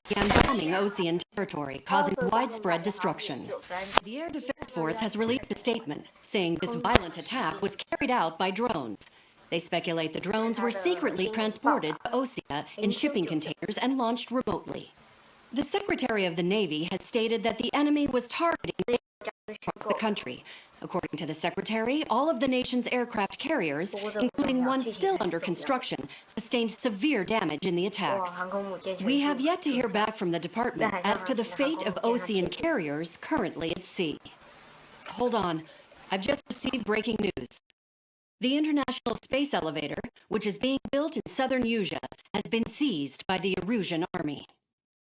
began bombing Ocean territory, causing widespread destruction. The Air Defense Force has released a statement saying this violent attack was carried out by drones. They speculate the drones were secretly transported to Osea in shipping containers and launched remotely. The Secretary of the Navy has stated that the enemy was targeting across the country. According to the Secretary, all of the nation's aircraft carriers, including one still under construction, sustained severe damage in the attacks. We have yet to hear back from the department as to the fate of Ocean carriers currently at sea. Hold on, I've just received breaking news. The International Space Elevator, which is being built in southern Usea, has been seized by the Erusian army.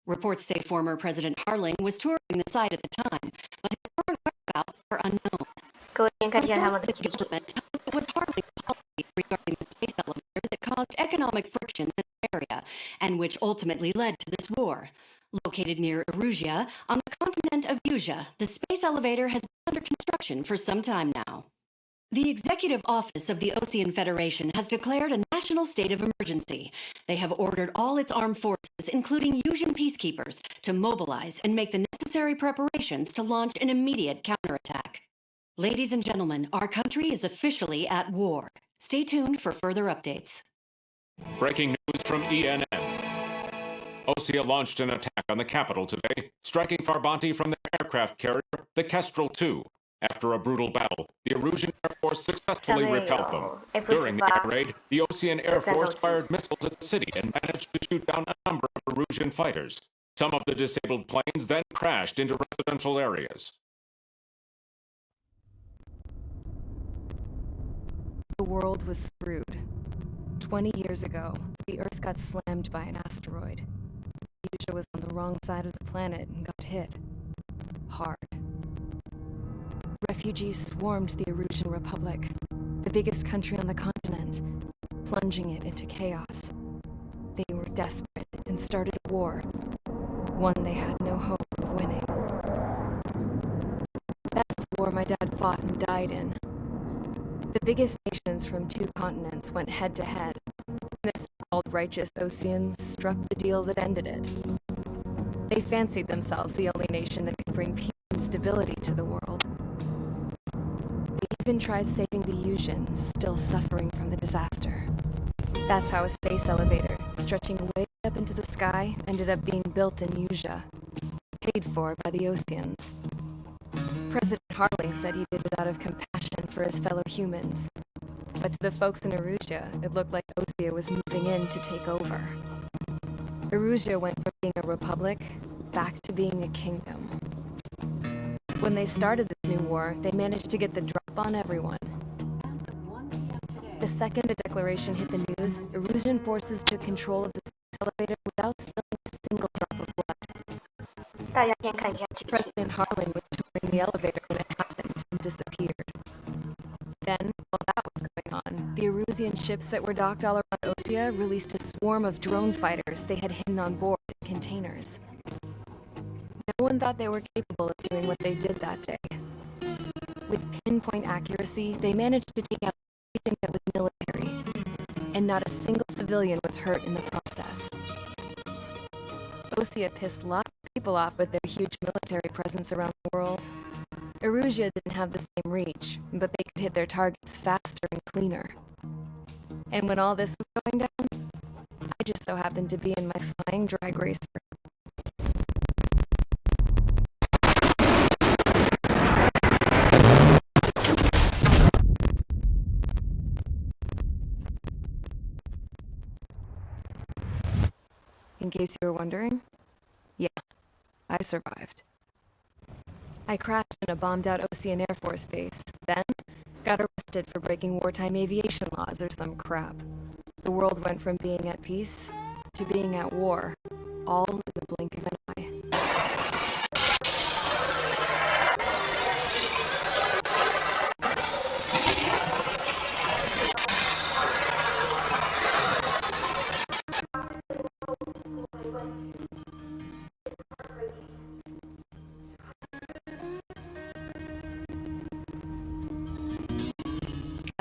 Reports say former President Harling was touring the site at the time, but his current whereabouts are unknown. Sources in government tell us it was Harling's policy regarding the space elevator that caused economic friction in the area, and which ultimately led to this war. Located near Erusia, on the continent of Usea, the space elevator has been under construction for some time now. The Executive Office of the Ocean Federation has declared a national state of emergency. They have ordered all its armed forces, including Usian peacekeepers, to mobilize and make the necessary preparations to launch an immediate counterattack. Ladies and gentlemen, our country is officially at war. Stay tuned for further updates. Breaking news from ENN. Osea launched an attack on the capital today, striking Farbanti from the aircraft carrier, the Kestrel II. After a brutal battle, the Erusian Air Force successfully repelled them. During the air raid, the Ocean Air Force fired missiles at the city and managed to shoot down a number of Erusian fighters. Some of the disabled planes then crashed into residential areas. The world was screwed. 20 years ago, the Earth got slammed by an asteroid. Usea was on the wrong side of the planet and got hit. Hard. Refugees swarmed the Erusian Republic, the biggest country on the continent, plunging it into chaos. They were desperate and started a war, one they had no hope of winning. That's the war my dad fought and died in. The biggest nations from 2 continents went head-to-head. The so-called righteous Oceans struck the deal that ended it. They fancied themselves the only nation that could bring peace and stability to the world. They even tried saving the Usians, still suffering from the disaster. That's how a space elevator, stretching way up into the sky, ended up being built in Usea, paid for by the Oceans. President Harling said he did it out of compassion for his fellow humans. But to the folks in Erusia, it looked like Osea was moving in to take over. Erusia went from being a republic back to being a kingdom. When they started this new war, they managed to get the drop on everyone. The second the declaration hit the news, Erusian forces took control of the space elevator without spilling a single drop of blood. President Harling was touring the elevator when it happened and disappeared. Then, while that was going on, the Erusian ships that were docked all around Osea released a swarm of drone fighters they had hidden on board in containers. No one thought they were capable of doing what they did that day. With pinpoint accuracy, they managed to take out everything that was military, and not a single civilian was hurt in the process. Osea pissed lots of people off with their huge military presence around the world. Erusia didn't have the same reach, but they could hit their targets faster and cleaner. And when all this was going down, I just so happened to be in my flying drag racer. In case you were wondering, yeah, I survived. I crashed in a bombed-out Ocean Air Force base, then got arrested for breaking wartime aviation laws or some crap. The world went from being at peace to being at war, all in the blink of an eye.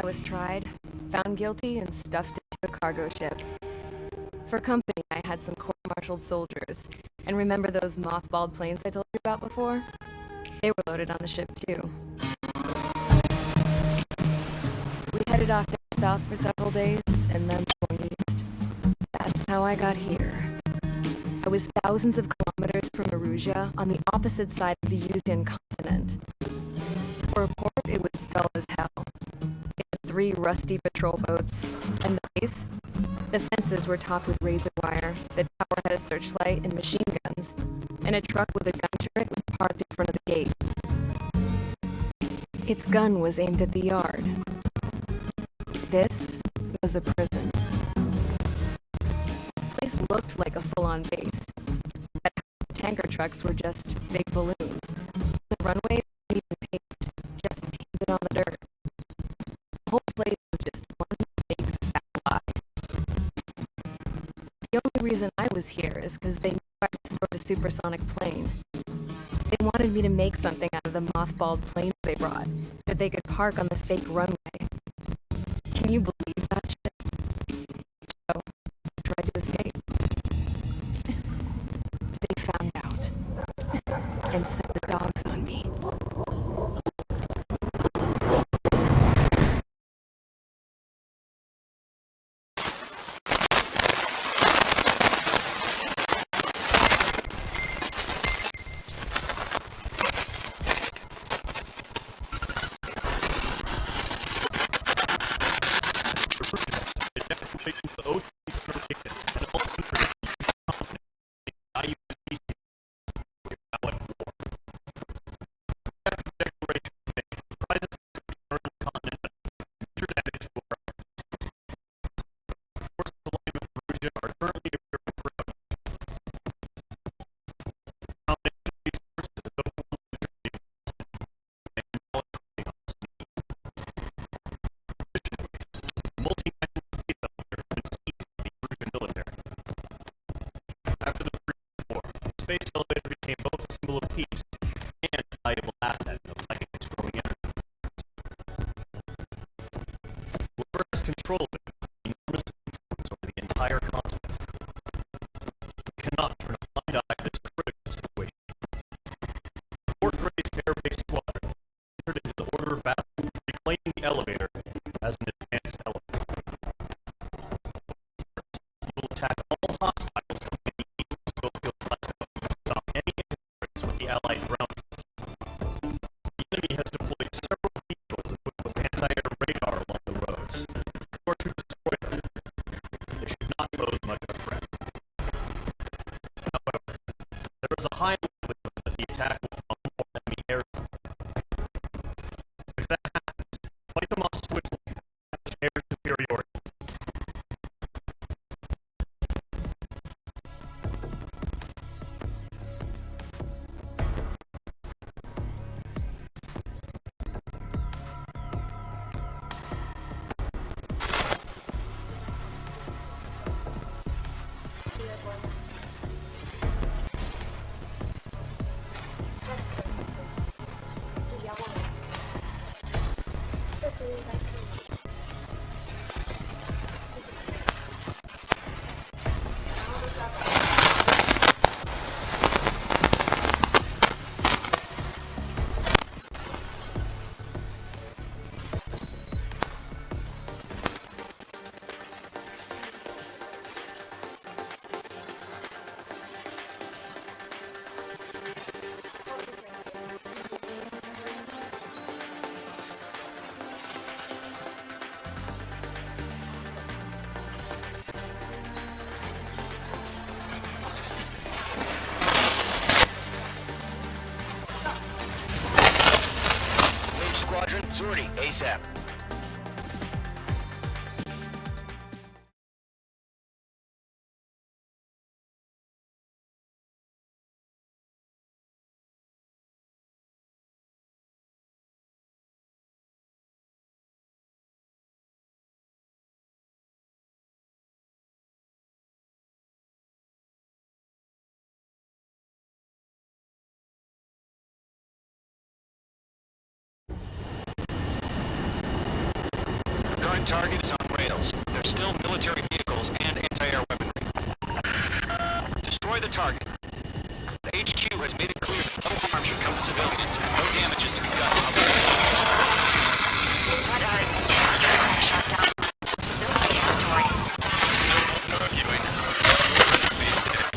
I was tried, found guilty, and stuffed into a cargo ship. For company, I had some court-martialed soldiers. And remember those mothballed planes I told you about before? They were loaded on the ship, too. We headed off down south for several days, and then swung east. That's how I got here. I was thousands of kilometers from Aruja, on the opposite side of the Yuzian continent. For a port, it was dull as hell. It had 3 rusty patrol boats, and the base? The fences were topped with razor wire, the tower had a searchlight and machine guns, and a truck with a gun turret was parked in front of the gate. Its gun was aimed at the yard. This was a prison. This place looked like a full-on base. But tanker trucks were just big balloons. The runway wasn't even paved, just painted on the dirt. The whole place was just one big fat lie. The only reason I was here is because they knew I could sort a supersonic plane. They wanted me to make something out of the mothballed planes they brought, that they could park on the fake runway. Can you believe that shit? So, I tried to escape. They found out, and sent the dogs on me. Space elevator became both a symbol of peace and a valuable asset of fighting its growing enemy. Whoever has control of it has enormous influence over the entire continent. We cannot turn a blind eye to this critical situation. Fort Gray's air-based squadron entered into the order of battle, reclaiming the elevator as an advanced element. First, you will attack all hostiles from the east of Schofield Plateau. Any interference with the Allied ground troops. The enemy has deployed several vehicles equipped with anti-air radar along the roads. In order to destroy them, they should not pose much of a threat. However, there is a high likelihood that the attack will draw more enemy aircraft. If that happens, fight them off swiftly, establish air superiority. Squadron, sortie, ASAP. Current target is on rails. There's still military vehicles and anti-air weaponry. destroy the target. The HQ has made it clear that no harm should come to civilians and no damage is to be done to public facilities. Shut down civilian territory. No reviewing. These days.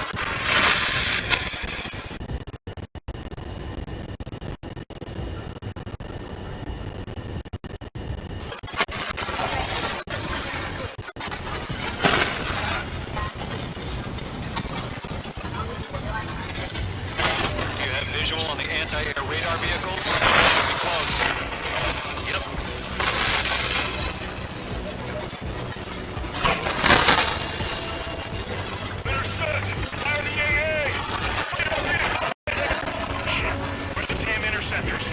Visual on the anti-air radar vehicles? Should be close. Yep. Understood. Fire the AA! Where's the damn interceptors?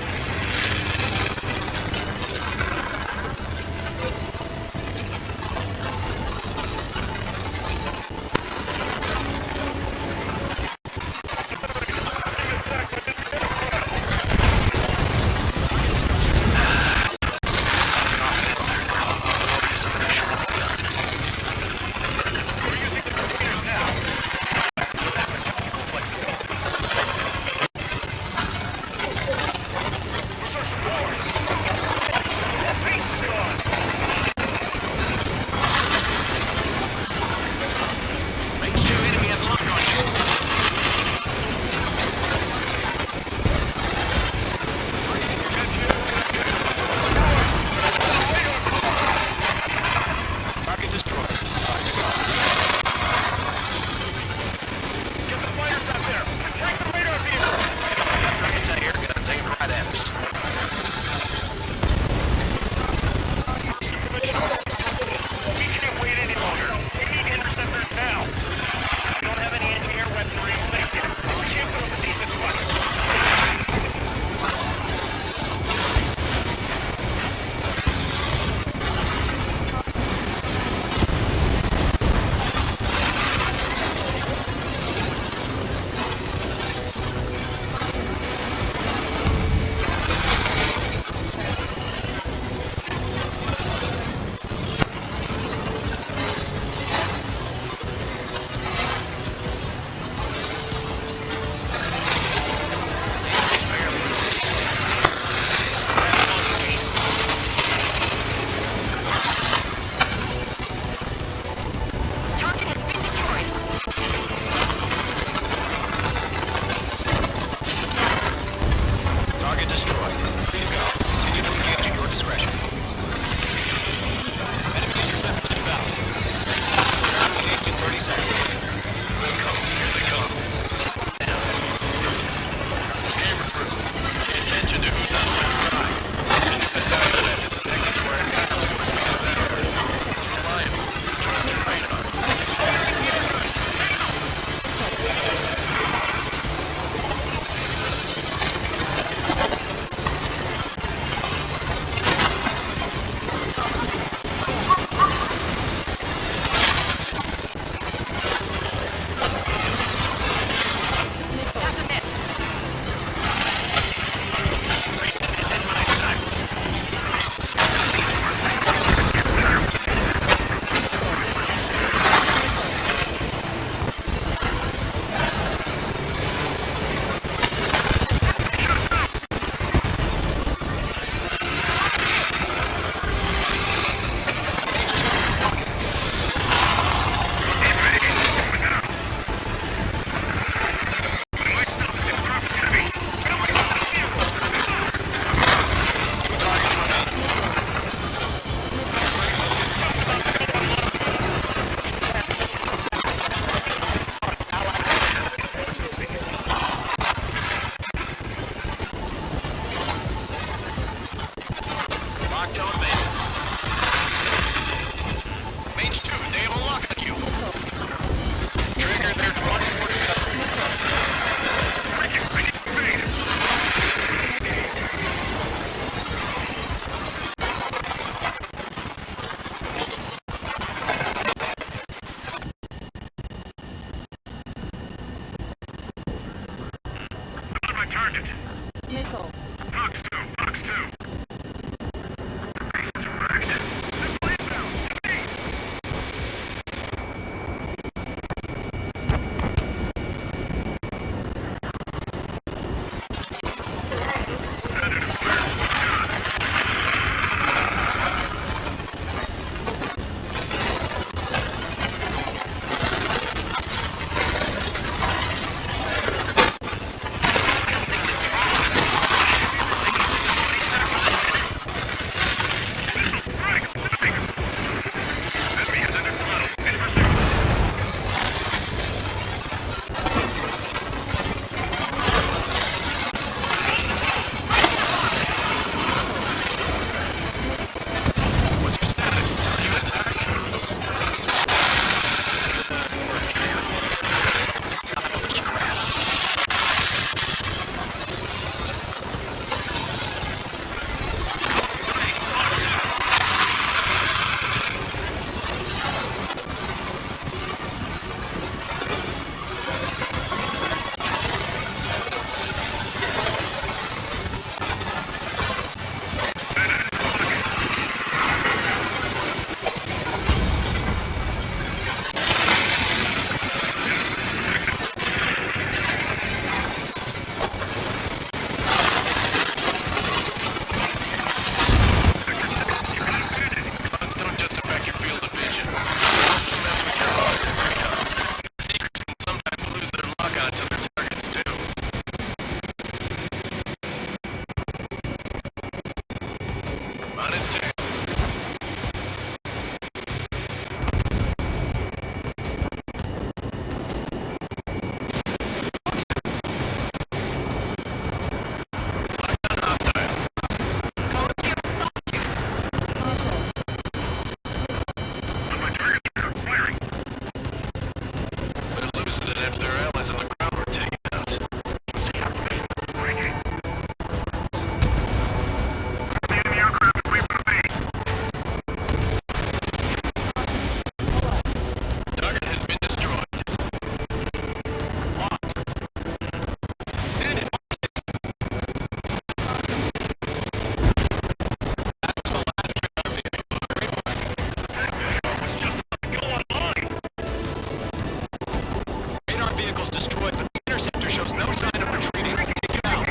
vehicle's destroyed, but the interceptor shows no sign of retreating. Take it out.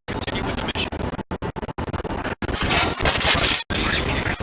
Continue with the mission. Rush as you can.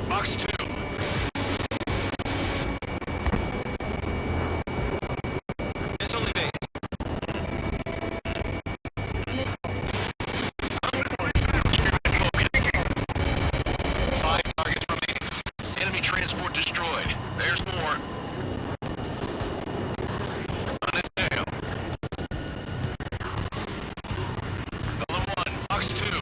Box 2. Missile evade. 5 targets remaining. Enemy transport destroyed. There's more. On its tail. Column 1, Box 2.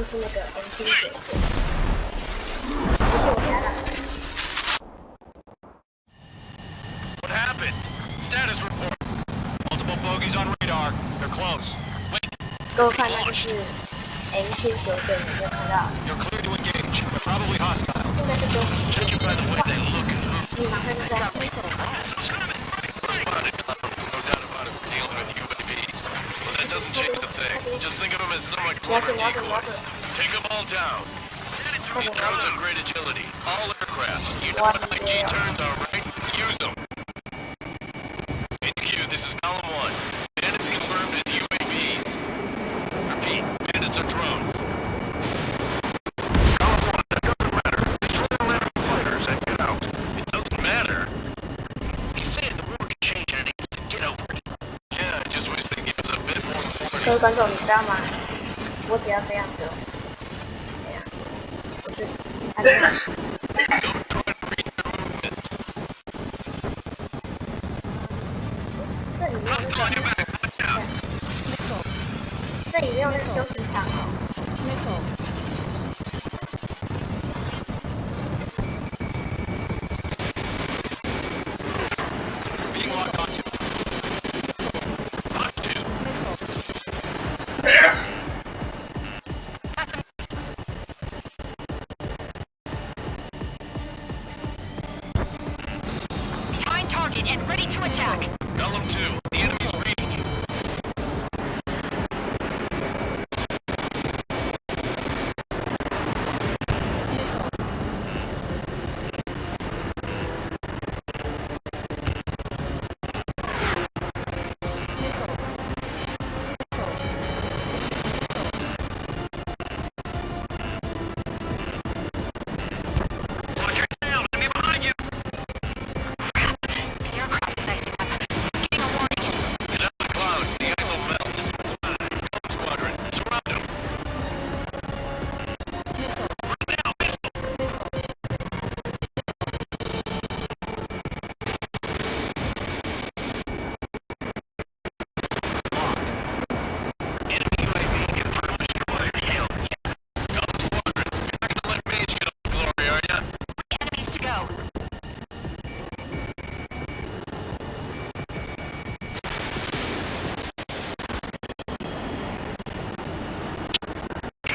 就是那个 MQ-99，不是我家的。What happened? Status report. Multiple bogeys on radar. They're close. Wait. 给我看，那就是 MQ-99，你就看到， You're clear to engage. They're probably hostile. 应该是都 Judging by the way they look and move, 你马上就在门口。 spotted. No doubt about it. We're dealing with UAVs. But that doesn't change a thing. Just think of them as somewhat clever decoys. Take them all down. These drones have great agility. All aircraft. You know what IG turns are, right? Use them. HQ, this is column 1. Bandits confirmed as UAVs. Repeat, bandits are drones. Column 1, that doesn't matter. Destroy them fighters and get out. It doesn't matter. You say the war can change in an instant. Get over it. Yeah, I just wish they'd give us a bit more 各位 warning. 观众，你知道吗？我只要这样子，这样，我是按照 Don't try to read their movements. 这里没有那个，这里没有那个休息场哦。Being locked onto. Locked to. Behind target and ready to attack. Column 2, the enemy's reading you. Watch your tail, enemy behind you. The aircraft is icing up. Giving a warning. Get out of the clouds, the ice will melt. Column squadron, surround them. Right now, missile. Locked. Enemy UAV confirmed destroyed. Hell yeah. Column squadron, you're not gonna let Mage get all the glory, are ya? Enemies to go.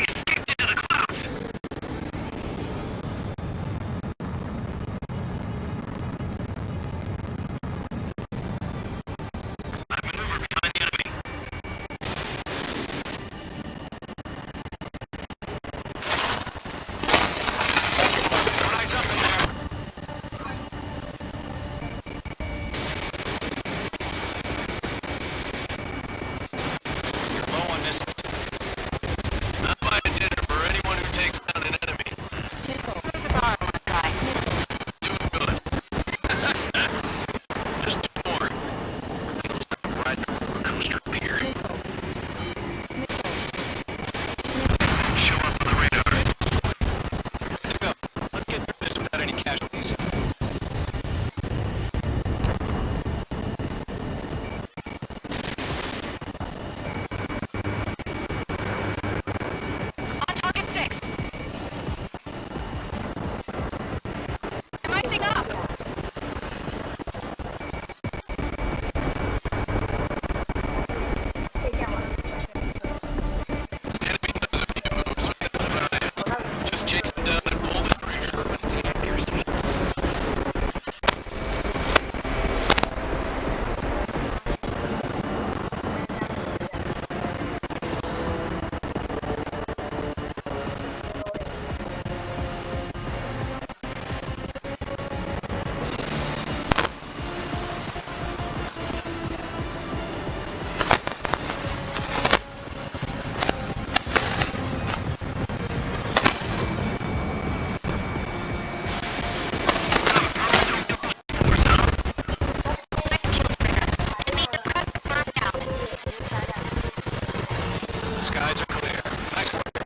Escaped into the clouds. I maneuvered behind the enemy. Rise up in there. You're low on missiles. Not buying dinner for anyone who takes down an enemy. Who's a bar, my guy? Doing good. Just 2 more. Feels like I'm riding a roller coaster up here. Show up on the radar. Good to go. Let's get through this without any casualties. On target 6. I'm icing up. Enemy knows if he moves, so he doesn't hide. Just chase him down and pull the trigger when he appears to me. Enemy aircraft confirmed down. The skies are clear. Nice work.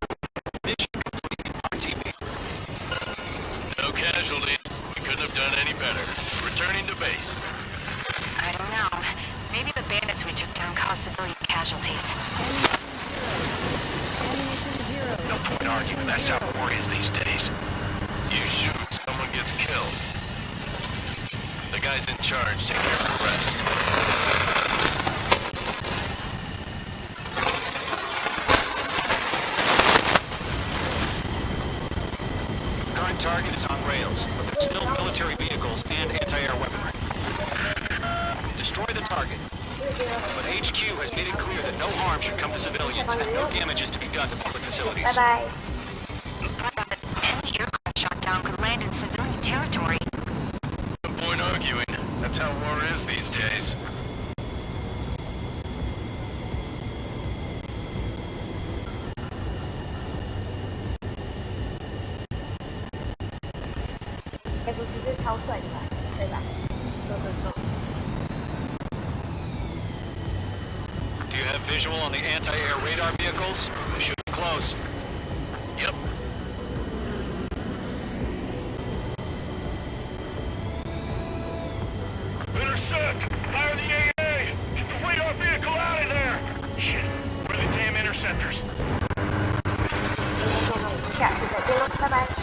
Mission complete. RTB. No casualties. We couldn't have done any better. Returning to base. I don't know. Maybe the bandits we took down caused civilian casualties. Ammunition zero. argument. That's how war is these days. You shoot, someone gets killed. The guys in charge take care of the rest. Current target is on rails, but there's still military vehicles and anti-air weaponry. Destroy the target. But HQ has made it clear that no harm should come to civilians and no damage is to be done to public facilities. Bye bye. Any aircraft shot down could land in civilian territory. No point arguing. That's how war is these days. Do you have visual on the anti-air radar vehicles? They should be close. Yep. Intercept! Fire the AA! Get the radar vehicle out of there! Shit, where are the damn interceptors? 下次再见喽，拜拜。